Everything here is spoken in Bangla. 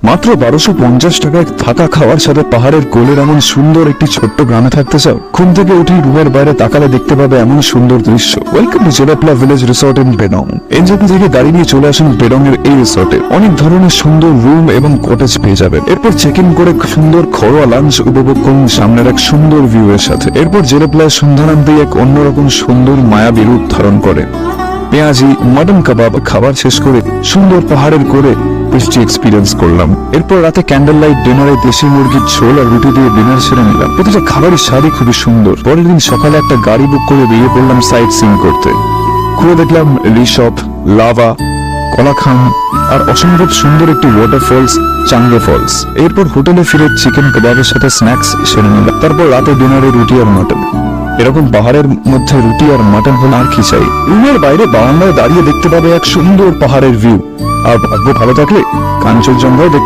মাত্র 1250 টাকায় থাকা খাওয়ার সাথে পাহাড়ের কোলের এমন সুন্দর একটি ছোট্ট গ্রামে থাকতে চাও? ঘুম থেকে উঠে রুমের বাইরে তাকালে দেখতে পাবে এমন সুন্দর দৃশ্য। ওয়েলকাম টু জেলাপ্লা village resort in Bedong. NJP থেকে গাড়ি নিয়ে চলে আসুন বেডং এর এই রিসোর্টে। অনেক ধরনের সুন্দর রুম এবং কটেজ পেয়ে যাবেন। এরপর চেক ইন করে সুন্দর ঘরোয়া লাঞ্চ উপভোগ করুন সামনের এক সুন্দর ভিউ এর সাথে। এরপর জেলাপ্লায় সন্ধ্যা নামতেই এক অন্যরকম সুন্দর মায়াবী রূপ ধারণ করে। পেঁয়াজি মটন কাবাব খাবার শেষ করে সুন্দর পাহাড়ের করে বৃষ্টি এক্সপিরিয়েন্স করলাম। এরপর রাতে ক্যান্ডেল লাইট ডিনারে দেশি মুরগির ঝোল আর রুটি দিয়ে ডিনার সেরে নিলাম। প্রতিটা খাবারের স্বাদই খুবই সুন্দর। পরের দিন সকালে একটা গাড়ি বুক করে বেরিয়ে পড়লাম সাইট সিইং করতে। ঘুরে দেখলাম রিসপ, লাভা, কলাখান আর অসম্ভব সুন্দর একটি ওয়াটারফলস চাঙ্গে ফলস। এরপর হোটেলে ফিরে চিকেন কাবাবের সাথে স্ন্যাক্স সেরে নিলাম। তারপর রাতে ডিনারে রুটি আর মটন। এরকম পাহাড়ের মধ্যে রুটি আর মাটন হলে আর কি চাই। রুমের বাইরে বারান্দায় দাঁড়িয়ে দেখতে পাবে এক সুন্দর পাহাড়ের ভিউ। আর ভাগ্য ভালো থাকলে কাঞ্চনজঙ্ঘাও দেখতে